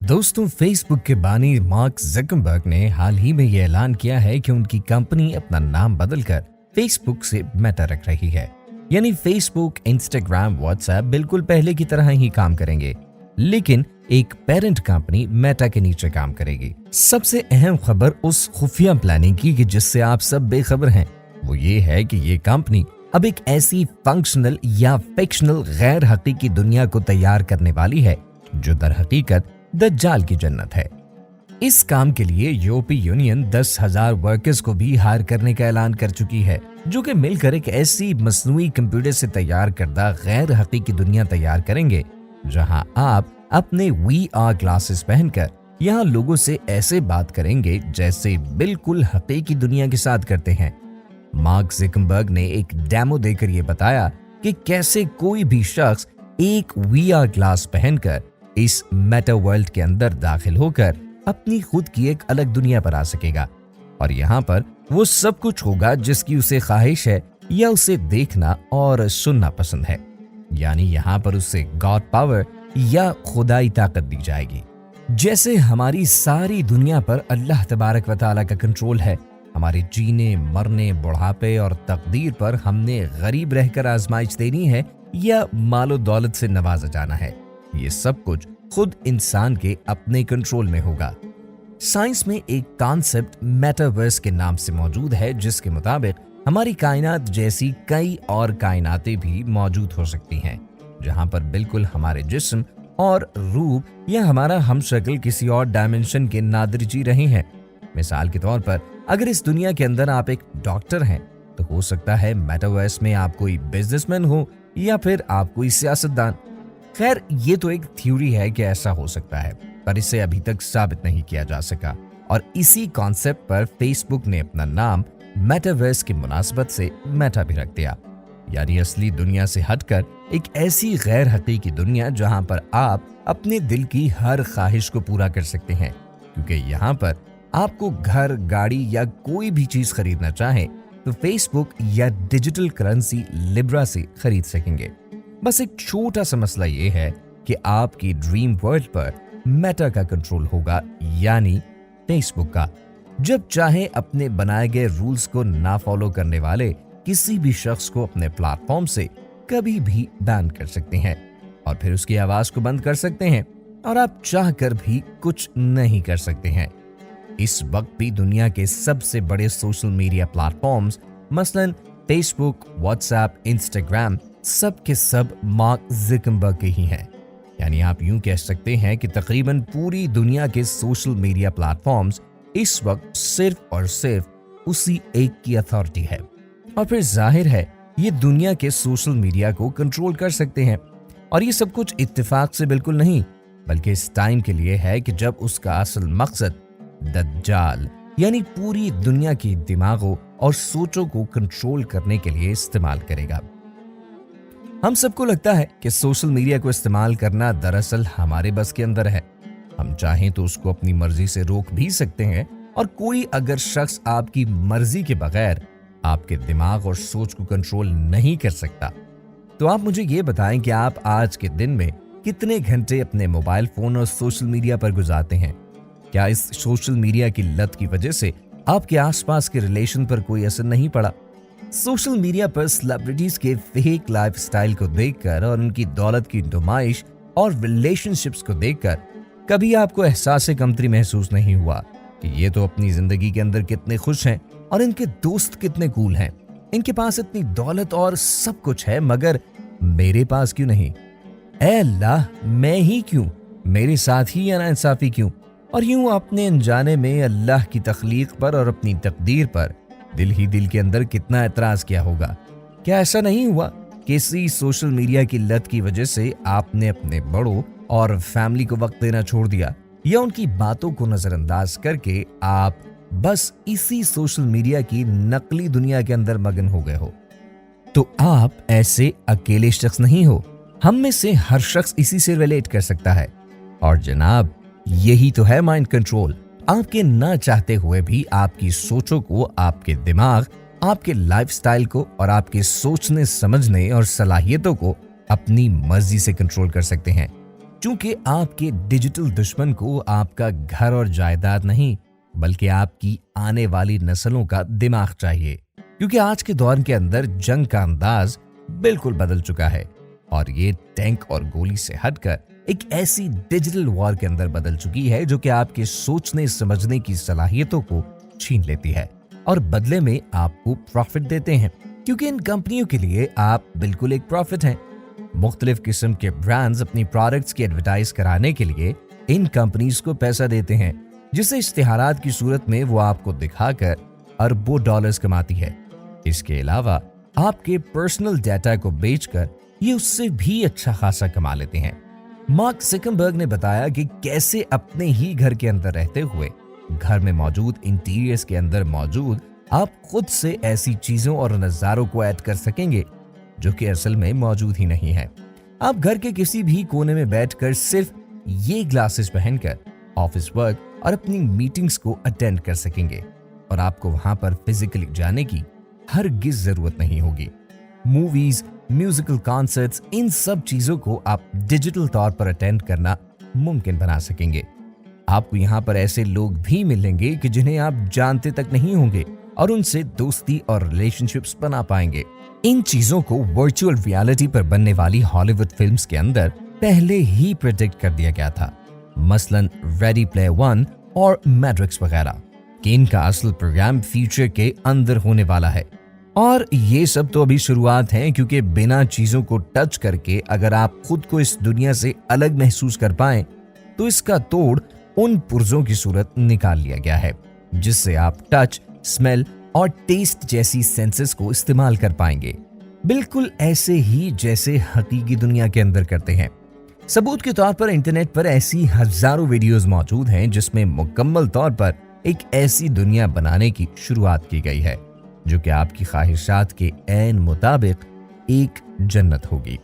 दोस्तों, फेसबुक के बानी मार्क ज़करबर्ग ने हाल ही में ये ऐलान किया है कि उनकी कंपनी अपना नाम बदलकर फेसबुक से मेटा रख रही है। यानी फेसबुक, इंस्टाग्राम, व्हाट्सएप बिल्कुल पहले की तरह ही काम करेंगे, लेकिन एक पेरेंट कंपनी मेटा के नीचे काम करेगी। सबसे अहम खबर उस खुफिया प्लानिंग की कि जिससे आप सब बेखबर हैं, वो ये है कि ये कंपनी अब एक ऐसी फंक्शनल या फिक्शनल गैर हकीकी दुनिया को तैयार करने वाली है जो दर हकीकत दज्जाल की जन्नत है। इस काम के लिए यूरोपीय यूनियन 10,000 वर्कर्स को भी हायर करने का ऐलान कर चुकी है, जो कि मिलकर एक ऐसी मसनूई कंप्यूटर से तैयार करदा गैर हकीकी दुनिया तैयार करेंगे जहां आप अपने VR ग्लासेस पहनकर यहां लोगों से ऐसे बात करेंगे जैसे बिल्कुल हकीकी दुनिया के साथ करते हैं। मार्क ज़करबर्ग ने एक डेमो देकर यह बताया कि कैसे कोई भी शख्स एक VR ग्लास पहनकर इस मेटा वर्ल्ड के अंदर दाखिल होकर अपनी खुद की एक अलग दुनिया पर आ सकेगा और यहाँ पर वो सब कुछ होगा जिसकी उसे ख्वाहिश है या उसे देखना और सुनना पसंद है। यानी यहाँ पर उसे गॉड पावर या खुदाई ताकत दी जाएगी। जैसे हमारी सारी दुनिया पर अल्लाह तबारक व तआला का कंट्रोल है, हमारे जीने, मरने, बुढ़ापे और तकदीर पर हमने गरीब रहकर आजमाइश देनी है या मालो दौलत से नवाजा जाना है, ये सब कुछ खुद इंसान के अपने कंट्रोल में होगा। साइंस में एक कॉन्सेप्ट मेटावर्स के नाम से मौजूद है, जिसके मुताबिक हमारी कायनात जैसी कई और कायनातें भी मौजूद हो सकती हैं, जहां पर बिल्कुल हमारे जिस्म और रूप या हमारा हमशक्ल किसी और डायमेंशन के नादिर जी रहे हैं। मिसाल के तौर पर अगर इस दुनिया के अंदर आप एक डॉक्टर हैं, तो हो सकता है मेटावर्स में आप कोई बिजनेसमैन हो या फिर आप कोई सियासतदान। खैर, ये तो एक थ्योरी है कि ऐसा हो सकता है, पर इसे अभी तक साबित नहीं किया जा सका और इसी कॉन्सेप्ट पर फेसबुक ने अपना नाम मेटावर्स की मुनासबत से मेटा भी रख दिया। यानी असली दुनिया से हटकर एक ऐसी गैर हकीकी दुनिया जहां पर आप अपने दिल की हर ख्वाहिश को पूरा कर सकते हैं, क्योंकि यहाँ पर आपको घर, गाड़ी या कोई भी चीज खरीदना चाहे तो फेसबुक या डिजिटल करेंसी लिब्रा से खरीद सकेंगे। बस एक छोटा सा मसला ये है कि आपकी ड्रीम वर्ल्ड पर मेटा का कंट्रोल होगा, यानी फेसबुक का। जब चाहे अपने बनाए गए रूल्स को ना फॉलो करने वाले किसी भी शख्स को अपने प्लेटफॉर्म से कभी भी बैन कर सकते हैं और फिर उसकी आवाज को बंद कर सकते हैं और आप चाह कर भी कुछ नहीं कर सकते हैं। इस वक्त भी दुनिया के सबसे बड़े सोशल मीडिया प्लेटफॉर्म्स मसलन फेसबुक, व्हाट्सएप, इंस्टाग्राम सब के सब मार्क ज़करबर्ग के ही हैं। यानी आप यूं कह सकते हैं कि तकरीबन पूरी दुनिया के सोशल मीडिया प्लेटफॉर्म्स इस वक्त सिर्फ और सिर्फ उसी एक की अथॉरिटी है और फिर जाहिर है ये दुनिया के सोशल मीडिया को कंट्रोल कर सकते हैं। और ये सब कुछ इत्तेफाक से बिल्कुल नहीं, बल्कि इस टाइम के लिए है कि जब उसका असल मकसद दज्जाल यानी पूरी दुनिया की दिमागों और सोचों को कंट्रोल करने के लिए इस्तेमाल करेगा। हम सबको लगता है कि सोशल मीडिया को इस्तेमाल करना दरअसल हमारे बस के अंदर है। हम चाहें तो उसको अपनी मर्जी से रोक भी सकते हैं और कोई अगर शख्स आपकी मर्जी के बगैर आपके दिमाग और सोच को कंट्रोल नहीं कर सकता, तो आप मुझे ये बताएं कि आप आज के दिन में कितने घंटे अपने मोबाइल फोन और सोशल मीडिया पर गुजारते हैं। क्या इस सोशल मीडिया की लत की वजह से आपके आसपास के रिलेशन पर कोई असर नहीं पड़ा? सोशल मीडिया पर सेलिब्रिटीज के फेक लाइफस्टाइल को देखकर और उनकी दौलत की नुमाइश और रिलेशनशिप्स को देखकर कभी आपको एहसास कमतरी महसूस नहीं हुआ कि ये तो अपनी जिंदगी के अंदर कितने खुश हैं और इनके दोस्त कितने कूल हैं, इनके पास इतनी दौलत और सब कुछ है, मगर मेरे पास क्यों नहीं? ऐ अल्लाह, मैं ही क्यों? मेरे साथ ही नाइंसाफी क्यों? और यूं अपने अनजाने में अल्लाह की तख्लीक पर और अपनी तकदीर पर दिल ही दिल के अंदर कितना एतराज किया होगा। क्या ऐसा नहीं हुआ कि इसी सोशल मीडिया की लत की वजह से आपने अपने बड़ों और फैमिली को वक्त देना छोड़ दिया या उनकी बातों को नजरअंदाज करके आप बस इसी सोशल मीडिया की नकली दुनिया के अंदर मगन हो गए हो? तो आप ऐसे अकेले शख्स नहीं हो, हम में से हर शख्स इसी से रिलेट कर सकता है। और जनाब, यही तो है माइंड कंट्रोल। आपके ना चाहते हुए भी आपकी सोचों को, आपके दिमाग, आपके लाइफस्टाइल को और आपके सोचने, समझने और सलाहियतों को अपनी मर्जी से कंट्रोल कर सकते हैं। क्योंकि आपके डिजिटल दुश्मन को आपका घर और जायदाद नहीं बल्कि आपकी आने वाली नस्लों का दिमाग चाहिए। क्योंकि आज के दौर के अंदर जंग का अंदाज बिल्कुल बदल चुका है और ये टैंक और गोली से हटकर एक ऐसी डिजिटल वॉर के अंदर बदल चुकी है जो कि आपके सोचने समझने की सलाहियतों को छीन लेती है और बदले में आपको प्रॉफिट देते हैं। क्योंकि इन कंपनियों के लिए आप बिल्कुल एक प्रॉफिट हैं। मुख्तलिफ किस्म के ब्रांड्स अपनी प्रोडक्ट्स की एडवर्टाइज कराने के लिए इन कंपनीज को पैसा देते हैं, जिससे इश्तिहारात की सूरत में वो आपको दिखाकर अरबों डॉलर्स कमाती है। इसके अलावा आपके पर्सनल डाटा को बेचकर ये उससे भी अच्छा खासा कमा लेते हैं। मार्क ज़करबर्ग ने बताया कि कैसे अपने ही घर के अंदर रहते हुए घर में मौजूद इंटीरियर्स के अंदर मौजूद आप खुद से ऐसी चीजों और नजारों को ऐड कर सकेंगे जो कि असल में मौजूद ही नहीं है। आप घर के किसी भी कोने में बैठकर सिर्फ ये ग्लासेस पहनकर ऑफिस वर्क और अपनी मीटिंग्स को अटेंड कर सकेंगे और आपको वहां पर फिजिकली जाने की हरगिज जरूरत नहीं होगी। मूवीज, म्यूजिकल कॉन्सर्ट्स, इन सब चीजों को आप डिजिटल तौर पर अटेंड करना मुमकिन बना सकेंगे। आपको यहाँ पर ऐसे लोग भी मिलेंगे कि जिन्हें आप जानते तक नहीं होंगे और उनसे दोस्ती और रिलेशनशिप्स बना पाएंगे। इन चीजों को वर्चुअल रियलिटी पर बनने वाली हॉलीवुड फिल्म्स के अंदर पहले ही प्रेडिक्ट कर दिया गया था, मसलन रेडी प्लेयर वन और मैट्रिक्स वगैरह, कि इनका असल प्रोग्राम फ्यूचर के अंदर होने वाला है। और ये सब तो अभी शुरुआत है, क्योंकि बिना चीजों को टच करके अगर आप खुद को इस दुनिया से अलग महसूस कर पाएं तो इसका तोड़ उन पुर्जों की सूरत निकाल लिया गया है जिससे आप टच, स्मेल और टेस्ट जैसी सेंसेस को इस्तेमाल कर पाएंगे, बिल्कुल ऐसे ही जैसे हकीकी दुनिया के अंदर करते हैं। सबूत के तौर पर इंटरनेट पर ऐसी हजारों वीडियोस मौजूद हैं जिसमें मुकम्मल तौर पर एक ऐसी दुनिया बनाने की शुरुआत की गई है जो कि आपकी ख्वाहिशात के ऐन मुताबिक एक जन्नत होगी,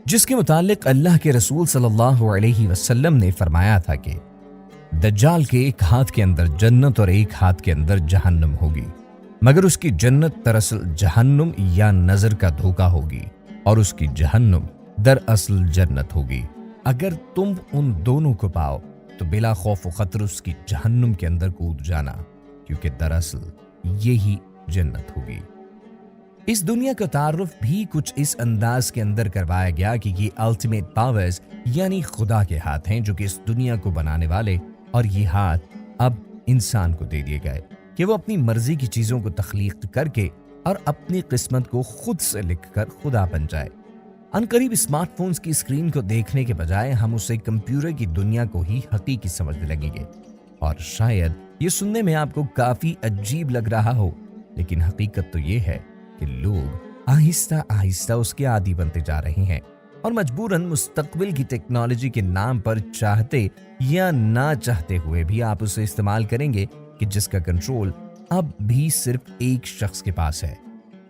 जिसके मुतालिक अल्लाह के रसूल सल्लल्लाहु अलैहि वसल्लम ने फरमाया था कि दज्जाल के एक हाथ के अंदर जन्नत और एक हाथ के अंदर जहन्नुम होगी, मगर उसकी जन्नत दरअसल जहन्नुम या नजर का धोखा होगी और उसकी जहन्नुम दरअसल जन्नत होगी। अगर तुम उन दोनों को पाओ तो बिला खौफ व खतर उसकी जहन्नुम के अंदर कूद जाना, क्योंकि दरअसल यही जन्नत होगी। इस दुनिया का तारुफ भी कुछ इस अंदाज के अंदर करवाया गया कि ये अल्टीमेट पावर्स यानी खुदा के हाथ हैं जो कि इस दुनिया को बनाने वाले, और ये हाथ अब इंसान को दे दिए गए कि वो अपनी मर्जी की चीजों को तख्लीक करके और अपनी किस्मत को खुद से लिखकर खुदा बन जाए। अनकरीब स्मार्टफोन्स की स्क्रीन को देखने के बजाय हम उसे कंप्यूटर की दुनिया को ही हकीकी समझने लगेंगे। और शायद ये सुनने में आपको काफी अजीब लग रहा हो, लेकिन हकीकत तो ये है कि लोग आहिस्ता आहिस्ता उसके आदी बनते जा रहे हैं और मजबूरन मुस्तकबिल की टेक्नोलॉजी के नाम पर चाहते या ना चाहते हुए भी आप उसे इस्तेमाल करेंगे कि जिसका कंट्रोल अब भी सिर्फ एक शख्स के पास है,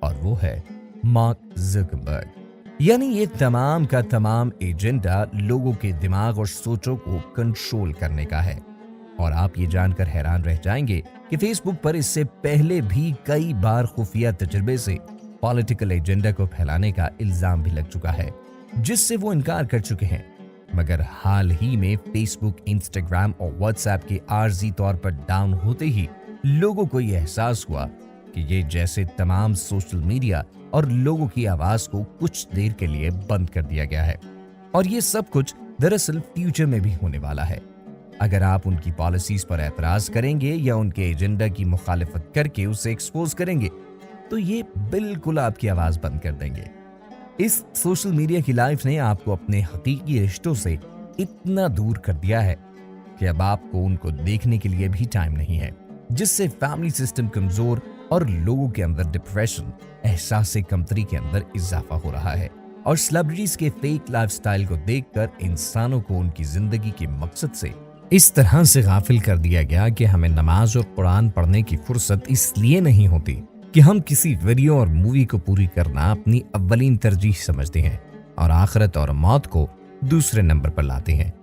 और वो है मार्क ज़करबर्ग। यानी ये तमाम का तमाम एजेंडा लोगों के दिमाग और सोचों को कंट्रोल करने का है। और आप ये जानकर हैरान रह जाएंगे कि फेसबुक पर इससे पहले भी कई बार खुफिया तजुर्बे से पॉलिटिकल एजेंडा को फैलाने का इल्जाम भी लग चुका है, जिससे वो इनकार कर चुके हैं। मगर हाल ही में फेसबुक, इंस्टाग्राम और व्हाट्सएप के आर्जी तौर पर डाउन होते ही लोगों को यह एहसास हुआ कि ये जैसे तमाम सोशल मीडिया और लोगों की आवाज को कुछ देर के लिए बंद कर दिया गया है, और ये सब कुछ दरअसल फ्यूचर में भी होने वाला है। अगर आप उनकी पॉलिसीज पर एतराज करेंगे या उनके एजेंडा की मुखालिफत करके उसे एक्सपोज करेंगे तो ये बिल्कुल आपकी आवाज बंद कर देंगे। इस सोशल मीडिया की लाइफ ने आपको अपने हकीकी रिश्तों से इतना दूर कर दिया है कि अब आपको उनको देखने के लिए भी टाइम नहीं है, जिससे फैमिली सिस्टम कमजोर और लोगों के अंदर डिप्रेशन, एहसास कमतरी के अंदर इजाफा हो रहा है। और सेलिब्रिटीज के फेक लाइफस्टाइल को देखकर इंसानों को उनकी जिंदगी के मकसद से इस तरह से गाफिल कर दिया गया कि हमें नमाज और कुरान पढ़ने की फुर्सत इसलिए नहीं होती कि हम किसी वीडियो और मूवी को पूरी करना अपनी अव्वलीन तरजीह समझते हैं और आखिरत और मौत को दूसरे नंबर पर लाते हैं।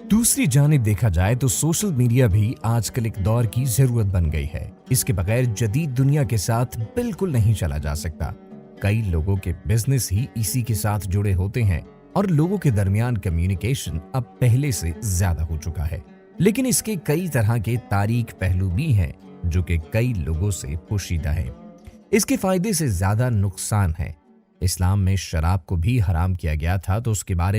दूसरी जानिब देखा जाए तो सोशल मीडिया भी आजकल एक दौर की जरूरत बन गई है। इसके बगैर जदीद दुनिया के साथ बिल्कुल नहीं चला जा सकता। कई लोगों के बिजनेस ही इसी के साथ जुड़े होते हैं और लोगों के दरमियान कम्युनिकेशन अब पहले से ज्यादा हो चुका है। लेकिन इसके कई तरह के तारीक पहलू भी हैं जो कि कई लोगों से पोशीदा है। इसके फायदे से ज्यादा नुकसान है। इस्लाम में शराब को भी हराम किया गया था, तो उसके बारे